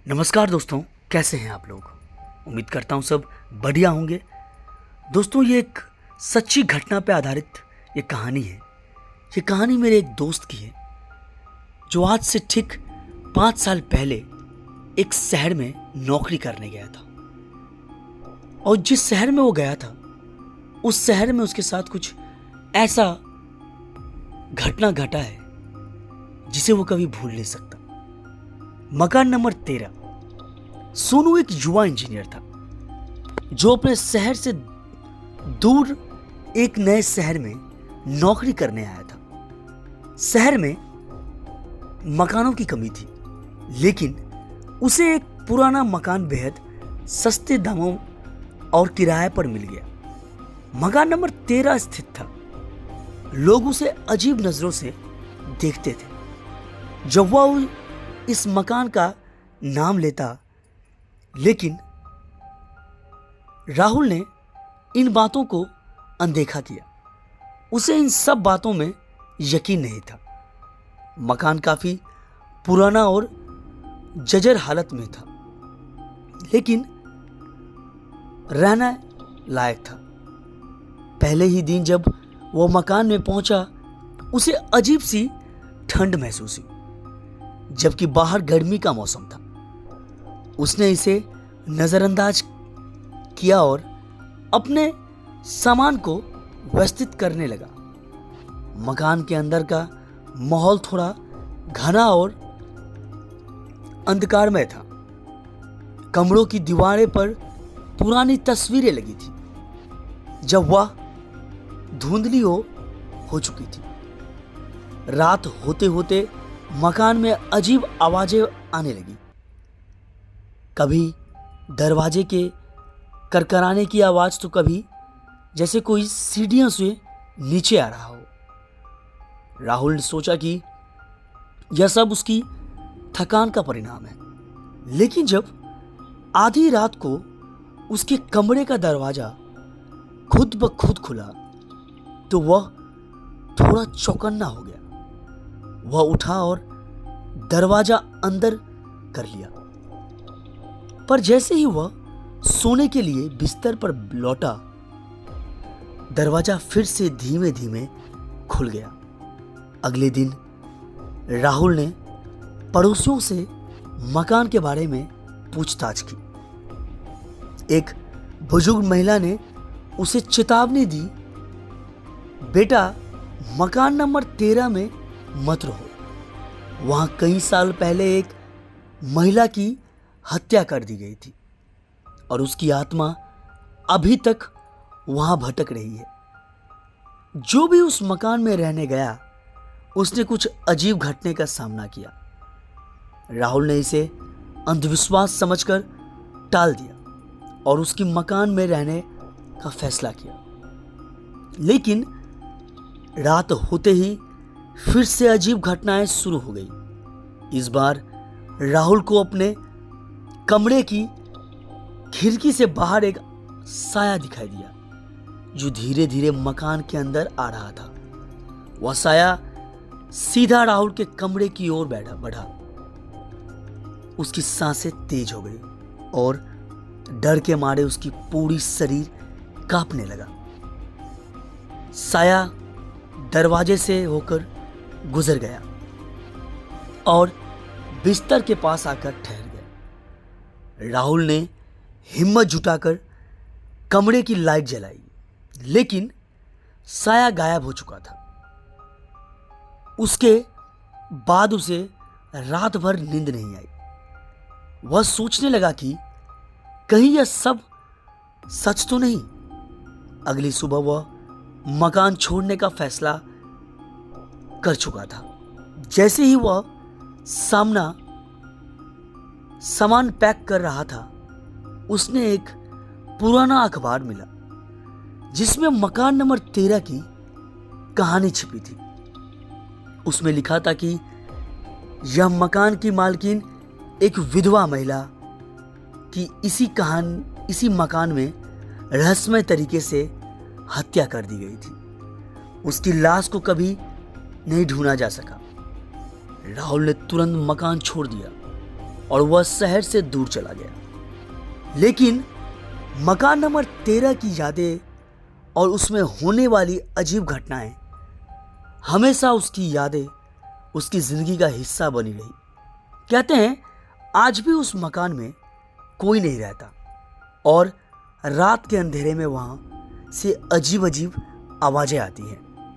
नमस्कार दोस्तों, कैसे हैं आप लोग। उम्मीद करता हूं सब बढ़िया होंगे। दोस्तों, ये एक सच्ची घटना पे आधारित ये कहानी है। ये कहानी मेरे एक दोस्त की है जो आज से ठीक 5 साल पहले एक शहर में नौकरी करने गया था। और जिस शहर में वो गया था उस शहर में उसके साथ कुछ ऐसा घटना घटा है जिसे वो कभी भूल नहीं सकता। मकान नंबर 13। सोनू एक युवा इंजीनियर था जो अपने शहर से दूर एक नए शहर में नौकरी करने आया था। शहर में मकानों की कमी थी, लेकिन उसे एक पुराना मकान बेहद सस्ते दामों और किराए पर मिल गया। मकान नंबर 13 स्थित था। लोग उसे अजीब नजरों से देखते थे जब वह इस मकान का नाम लेता, लेकिन राहुल ने इन बातों को अनदेखा किया। उसे इन सब बातों में यकीन नहीं था। मकान काफी पुराना और जर्जर हालत में था, लेकिन रहना लायक था। पहले ही दिन जब वो मकान में पहुंचा, उसे अजीब सी ठंड महसूस हुई, जबकि बाहर गर्मी का मौसम था। उसने इसे नजरअंदाज किया और अपने सामान को व्यवस्थित करने लगा। मकान के अंदर का माहौल थोड़ा घना और अंधकारमय था। कमरों की दीवारें पर पुरानी तस्वीरें लगी थी जब वह धुंधली हो चुकी थी। रात होते होते मकान में अजीब आवाजें आने लगी। कभी दरवाजे के करकराने की आवाज, तो कभी जैसे कोई सीढ़ियों से नीचे आ रहा हो। राहुल ने सोचा कि यह सब उसकी थकान का परिणाम है, लेकिन जब आधी रात को उसके कमरे का दरवाजा खुद ब खुद खुला तो वह थोड़ा चौकन्ना हो गया। वह उठा और दरवाजा अंदर कर लिया, पर जैसे ही वह सोने के लिए बिस्तर पर लौटा, दरवाजा फिर से धीमे धीमे खुल गया। अगले दिन राहुल ने पड़ोसियों से मकान के बारे में पूछताछ की। एक बुजुर्ग महिला ने उसे चेतावनी दी, बेटा, मकान नंबर 13 में मत रहो। वहां कई साल पहले एक महिला की हत्या कर दी गई थी और उसकी आत्मा अभी तक वहां भटक रही है। जो भी उस मकान में रहने गया, उसने कुछ अजीब घटने का सामना किया। राहुल ने इसे अंधविश्वास समझकर टाल दिया और उसकी मकान में रहने का फैसला किया। लेकिन रात होते ही फिर से अजीब घटनाएं शुरू हो गई। इस बार राहुल को अपने कमरे की खिड़की से बाहर एक साया दिखाई दिया जो धीरे धीरे मकान के अंदर आ रहा था। वह साया सीधा राहुल के कमरे की ओर बढ़ा। उसकी सांसें तेज हो गई और डर के मारे उसकी पूरी शरीर कांपने लगा। साया दरवाजे से होकर गुजर गया और बिस्तर के पास आकर ठहर गया। राहुल ने हिम्मत जुटाकर कमरे की लाइट जलाई, लेकिन साया गायब हो चुका था। उसके बाद उसे रात भर नींद नहीं आई। वह सोचने लगा कि कहीं यह सब सच तो नहीं। अगली सुबह वह मकान छोड़ने का फैसला कर चुका था। जैसे ही वह सामान पैक कर रहा था, उसने एक पुराना अखबार मिला जिसमें मकान नंबर 13 की कहानी छिपी थी। उसमें लिखा था कि यह मकान की मालकिन एक विधवा महिला की इसी मकान में रहस्यमय तरीके से हत्या कर दी गई थी। उसकी लाश को कभी नहीं ढूंढा जा सका। राहुल ने तुरंत मकान छोड़ दिया और वह शहर से दूर चला गया। लेकिन मकान नंबर 13 की यादें और उसमें होने वाली अजीब घटनाएं हमेशा उसकी यादें उसकी जिंदगी का हिस्सा बनी रही। कहते हैं आज भी उस मकान में कोई नहीं रहता और रात के अंधेरे में वहां से अजीब अजीब आवाजें आती हैं।